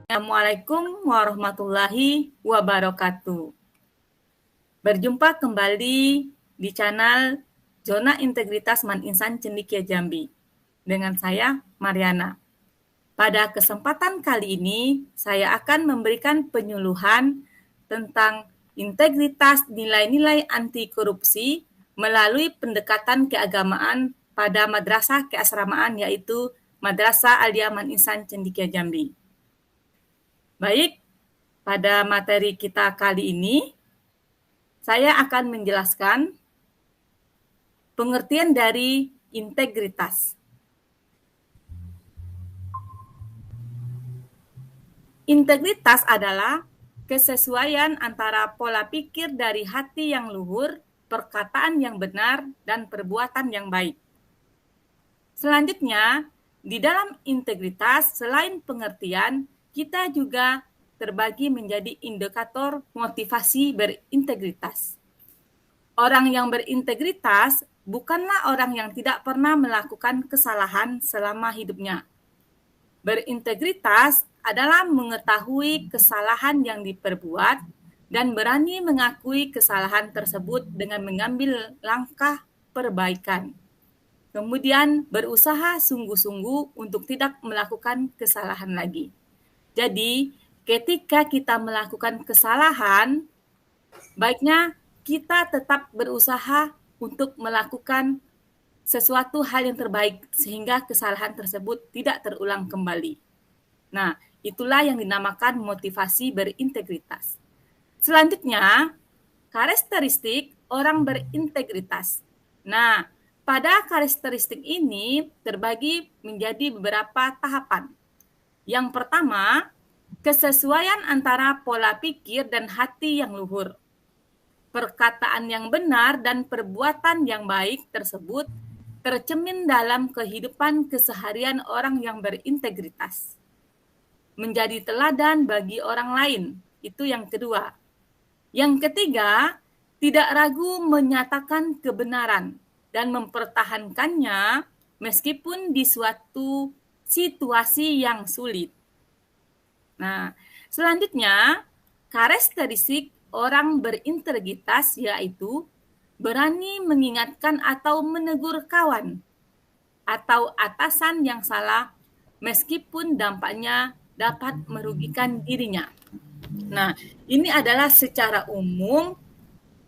Assalamualaikum warahmatullahi wabarakatuh. Berjumpa kembali di channel Zona Integritas Man Insan Cendekia Jambi dengan saya Mariana. Pada kesempatan kali ini, saya akan memberikan penyuluhan tentang integritas nilai-nilai anti korupsi melalui pendekatan keagamaan pada madrasah keasramaan yaitu Madrasah Alia Man Insan Cendekia Jambi. Baik, pada materi kita kali ini, saya akan menjelaskan pengertian dari integritas. Integritas adalah kesesuaian antara pola pikir dari hati yang luhur, perkataan yang benar, dan perbuatan yang baik. Selanjutnya, di dalam integritas, selain pengertian, kita juga terbagi menjadi indikator motivasi berintegritas. Orang yang berintegritas bukanlah orang yang tidak pernah melakukan kesalahan selama hidupnya. Berintegritas adalah mengetahui kesalahan yang diperbuat dan berani mengakui kesalahan tersebut dengan mengambil langkah perbaikan. Kemudian berusaha sungguh-sungguh untuk tidak melakukan kesalahan lagi. Jadi, ketika kita melakukan kesalahan, baiknya kita tetap berusaha untuk melakukan sesuatu hal yang terbaik sehingga kesalahan tersebut tidak terulang kembali. Nah, itulah yang dinamakan motivasi berintegritas. Selanjutnya, karakteristik orang berintegritas. Nah, pada karakteristik ini terbagi menjadi beberapa tahapan. Yang pertama, kesesuaian antara pola pikir dan hati yang luhur. Perkataan yang benar dan perbuatan yang baik tersebut tercermin dalam kehidupan keseharian orang yang berintegritas. Menjadi teladan bagi orang lain, itu yang kedua. Yang ketiga, tidak ragu menyatakan kebenaran dan mempertahankannya meskipun di suatu situasi yang sulit. Nah, selanjutnya, karakteristik orang berintegritas yaitu berani mengingatkan atau menegur kawan atau atasan yang salah meskipun dampaknya dapat merugikan dirinya. Nah, ini adalah secara umum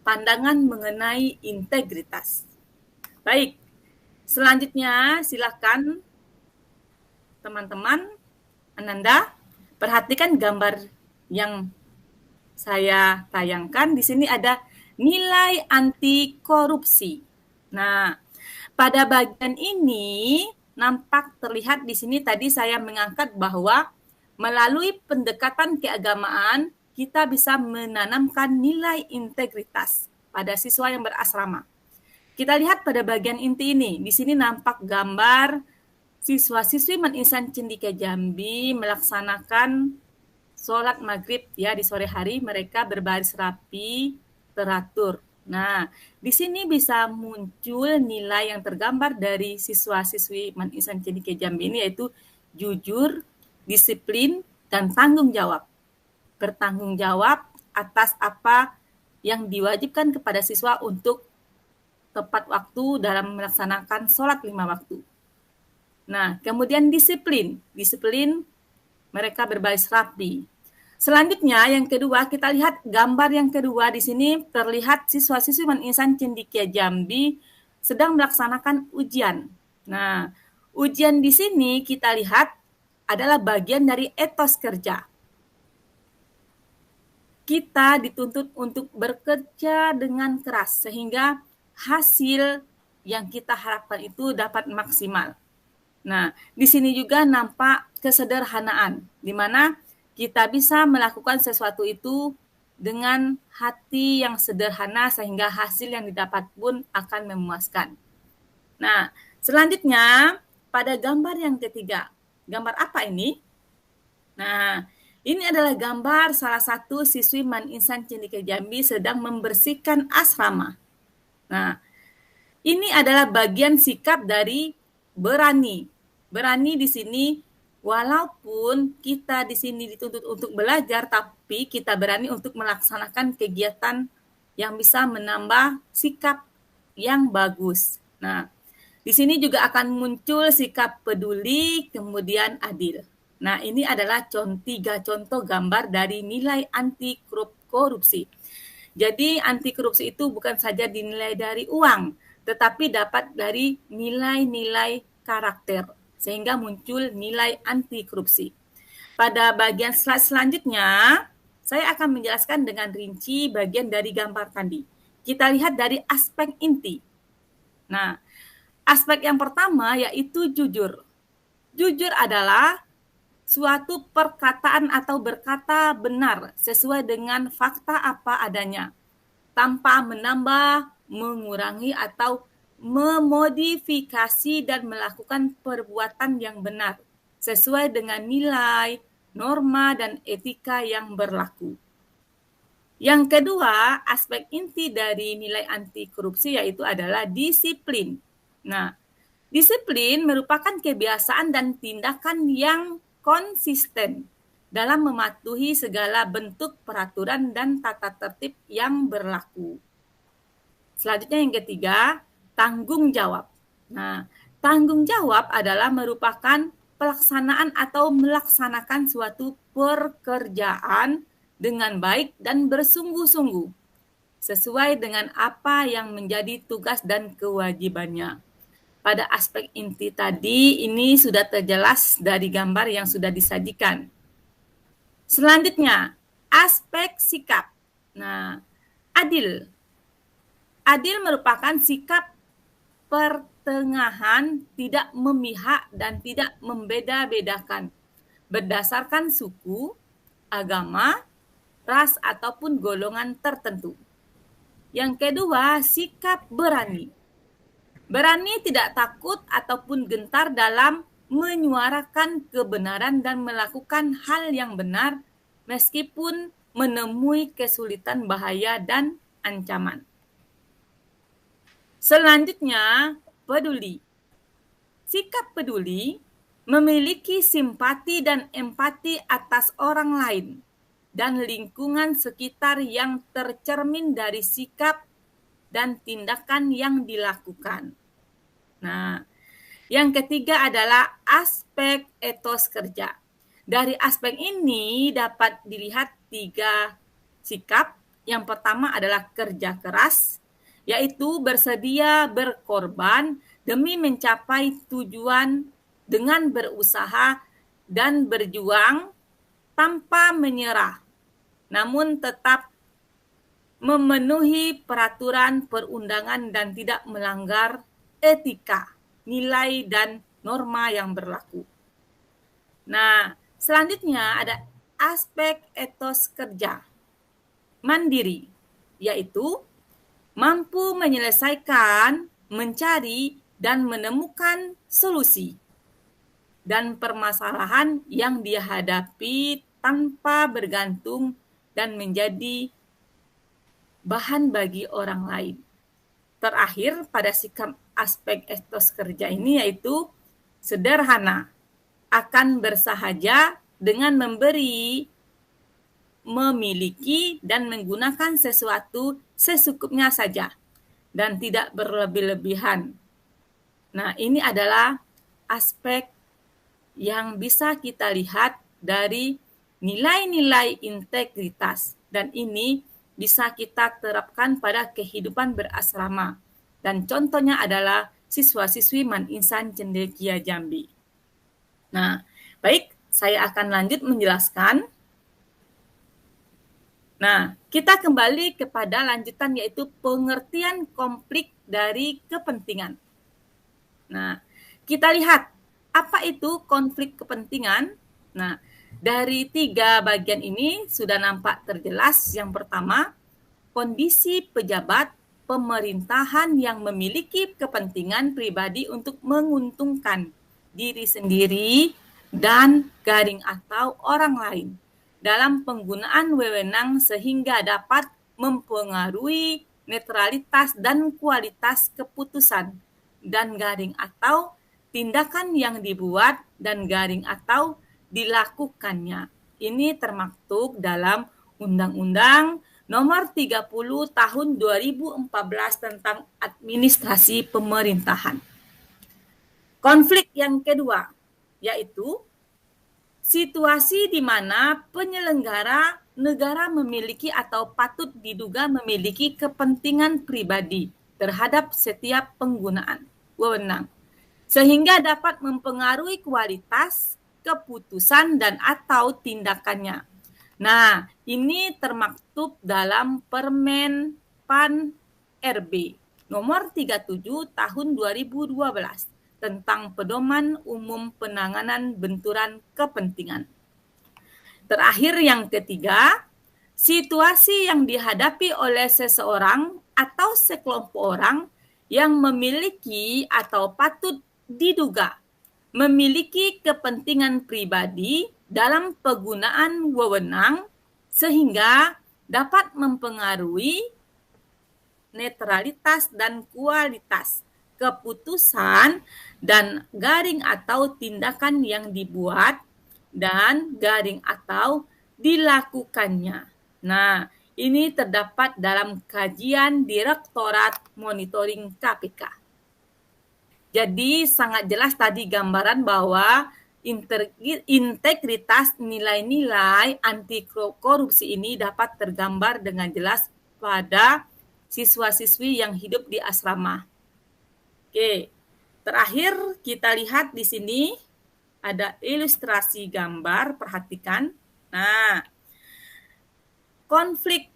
pandangan mengenai integritas. Baik, selanjutnya silakan teman-teman Ananda perhatikan gambar yang saya tayangkan. Di sini ada nilai anti korupsi. Nah, pada bagian ini nampak terlihat di sini tadi saya mengangkat bahwa melalui pendekatan keagamaan kita bisa menanamkan nilai integritas pada siswa yang berasrama. Kita lihat pada bagian inti ini. Di sini nampak gambar siswa-siswi Man Insan Cendekia Jambi melaksanakan sholat maghrib ya di sore hari, mereka berbaris rapi, teratur. Nah, di sini bisa muncul nilai yang tergambar dari siswa-siswi Man Insan Cendekia Jambi ini yaitu jujur, disiplin, dan tanggung jawab. Bertanggung jawab atas apa yang diwajibkan kepada siswa untuk tepat waktu dalam melaksanakan sholat 5 waktu. Nah, kemudian disiplin. Disiplin mereka berbaris rapi. Selanjutnya yang kedua kita lihat gambar yang kedua di sini terlihat siswa-siswi Man Insan Cendekia Jambi sedang melaksanakan ujian. Nah, ujian di sini kita lihat adalah bagian dari etos kerja. Kita dituntut untuk bekerja dengan keras sehingga hasil yang kita harapkan itu dapat maksimal. Nah, di sini juga nampak kesederhanaan, di mana kita bisa melakukan sesuatu itu dengan hati yang sederhana sehingga hasil yang didapat pun akan memuaskan. Nah, selanjutnya pada gambar yang ketiga. Gambar apa ini? Nah, ini adalah gambar salah satu siswi Man Insan Cendekia Jambi sedang membersihkan asrama. Nah, ini adalah bagian sikap dari berani. Berani di sini Walaupun kita di sini dituntut untuk belajar, tapi kita berani untuk melaksanakan kegiatan yang bisa menambah sikap yang bagus. Nah, di sini juga akan muncul sikap peduli, kemudian adil. Nah, ini adalah 3 contoh gambar dari nilai anti korupsi. Jadi, anti korupsi itu bukan saja dinilai dari uang, tetapi dapat dari nilai-nilai karakter, sehingga muncul nilai anti korupsi. Pada bagian slide selanjutnya, saya akan menjelaskan dengan rinci bagian dari gambar tadi. Kita lihat dari aspek inti. Nah, aspek yang pertama yaitu jujur. Jujur adalah suatu perkataan atau berkata benar sesuai dengan fakta apa adanya, tanpa menambah, mengurangi, atau memodifikasi dan melakukan perbuatan yang benar sesuai dengan nilai, norma, dan etika yang berlaku. Yang kedua, aspek inti dari nilai anti korupsi yaitu adalah disiplin. Nah, disiplin merupakan kebiasaan dan tindakan yang konsisten dalam mematuhi segala bentuk peraturan dan tata tertib yang berlaku. Selanjutnya yang ketiga, tanggung jawab. Nah, tanggung jawab adalah merupakan pelaksanaan atau melaksanakan suatu pekerjaan dengan baik dan bersungguh-sungguh, sesuai dengan apa yang menjadi tugas dan kewajibannya. Pada aspek inti tadi, ini sudah terjelas dari gambar yang sudah disajikan. Selanjutnya, aspek sikap. Nah, adil. Adil merupakan sikap pertengahan, tidak memihak dan tidak membeda-bedakan berdasarkan suku, agama, ras, ataupun golongan tertentu. Yang kedua, sikap berani. Berani tidak takut ataupun gentar dalam menyuarakan kebenaran dan melakukan hal yang benar meskipun menemui kesulitan, bahaya, dan ancaman. Selanjutnya, peduli. Sikap peduli memiliki simpati dan empati atas orang lain dan lingkungan sekitar yang tercermin dari sikap dan tindakan yang dilakukan. Nah, yang ketiga adalah aspek etos kerja. Dari aspek ini dapat dilihat 3 sikap. Yang pertama adalah kerja keras, yaitu bersedia berkorban demi mencapai tujuan dengan berusaha dan berjuang tanpa menyerah, namun tetap memenuhi peraturan perundangan dan tidak melanggar etika, nilai, dan norma yang berlaku. Nah, selanjutnya ada aspek etos kerja. Mandiri, yaitu mampu menyelesaikan, mencari, dan menemukan solusi dan permasalahan yang dihadapi tanpa bergantung dan menjadi bahan bagi orang lain. Terakhir, pada sikap aspek etos kerja ini yaitu sederhana, akan bersahaja dengan memberi, memiliki, dan menggunakan sesuatu secukupnya saja dan tidak berlebih-lebihan. Nah, ini adalah aspek yang bisa kita lihat dari nilai-nilai integritas, dan ini bisa kita terapkan pada kehidupan berasrama. Dan contohnya adalah siswa-siswi Man Insan Cendekia Jambi. Nah, baik, saya akan lanjut menjelaskan. Nah, kita kembali kepada lanjutan yaitu pengertian konflik dari kepentingan. Nah, kita lihat apa itu konflik kepentingan. Nah, dari 3 bagian ini sudah nampak terjelas. Yang pertama, kondisi pejabat pemerintahan yang memiliki kepentingan pribadi untuk menguntungkan diri sendiri dan garing atau orang lain dalam penggunaan wewenang sehingga dapat mempengaruhi netralitas dan kualitas keputusan dan garing atau tindakan yang dibuat, dan garing atau dilakukannya. Ini termaktub dalam Undang-Undang Nomor 30 Tahun 2014 tentang Administrasi Pemerintahan. Konflik yang kedua, yaitu situasi di mana penyelenggara negara memiliki atau patut diduga memiliki kepentingan pribadi terhadap setiap penggunaan wewenang, sehingga dapat mempengaruhi kualitas, keputusan, dan atau tindakannya. Nah, ini termaktub dalam Permen PAN RB nomor 37 tahun 2012 tentang Pedoman Umum Penanganan Benturan Kepentingan. Terakhir yang ketiga, situasi yang dihadapi oleh seseorang atau sekelompok orang yang memiliki atau patut diduga memiliki kepentingan pribadi dalam penggunaan wewenang sehingga dapat mempengaruhi netralitas dan kualitas keputusan dan garing atau tindakan yang dibuat dan garing atau dilakukannya. Nah, ini terdapat dalam kajian Direktorat Monitoring KPK. Jadi sangat jelas tadi gambaran bahwa integritas nilai-nilai anti korupsi ini dapat tergambar dengan jelas pada siswa-siswi yang hidup di asrama. Oke, terakhir kita lihat di sini ada ilustrasi gambar, perhatikan. Nah, konflik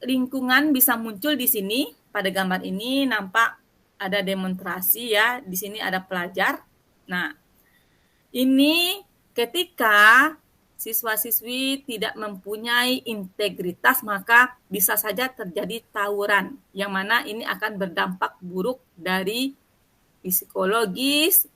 lingkungan bisa muncul di sini. Pada gambar ini nampak ada demonstrasi ya, di sini ada pelajar. Nah, ini ketika siswa-siswi tidak mempunyai integritas, maka bisa saja terjadi tawuran, yang mana ini akan berdampak buruk dari psikologis,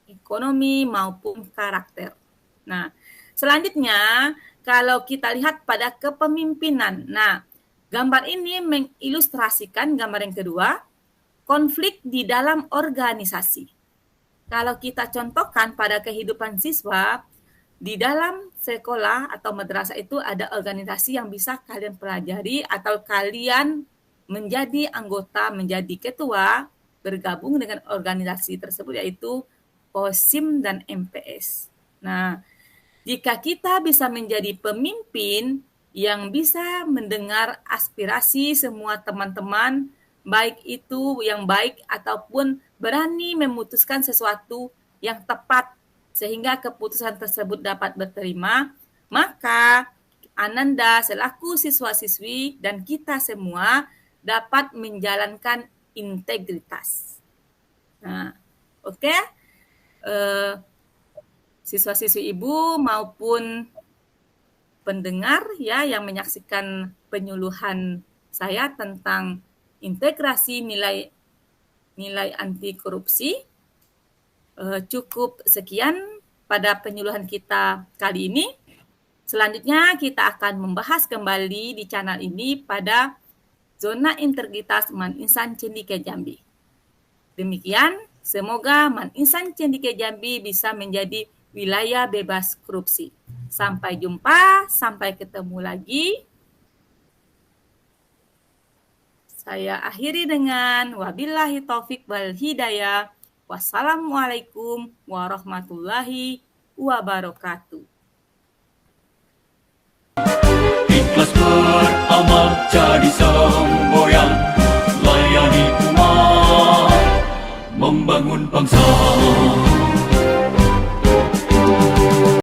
ekonomi, maupun karakter. Nah, selanjutnya kalau kita lihat pada kepemimpinan. Nah, gambar ini mengilustrasikan gambar yang kedua, konflik di dalam organisasi. Kalau kita contohkan pada kehidupan siswa, di dalam sekolah atau madrasah itu ada organisasi yang bisa kalian pelajari atau kalian menjadi anggota, menjadi ketua, bergabung dengan organisasi tersebut yaitu OSIM dan MPS. Nah, jika kita bisa menjadi pemimpin yang bisa mendengar aspirasi semua teman-teman, baik itu yang baik ataupun berani memutuskan sesuatu yang tepat sehingga keputusan tersebut dapat diterima, maka Ananda selaku siswa-siswi dan kita semua dapat menjalankan integritas. Nah, oke. Siswa-siswi Ibu maupun pendengar ya yang menyaksikan penyuluhan saya tentang integrasi nilai anti korupsi. Cukup sekian pada penyuluhan kita kali ini. Selanjutnya kita akan membahas kembali di channel ini pada zona integritas Man Insan Cendekia Jambi. Demikian, semoga Man Insan Cendekia Jambi bisa menjadi wilayah bebas korupsi. Sampai jumpa, sampai ketemu lagi. Saya akhiri dengan wabillahi taufik wal hidayah. Wassalamualaikum warahmatullahi wabarakatuh. Ikhlas beramal jadi semboyan, layani umat, membangun bangsa.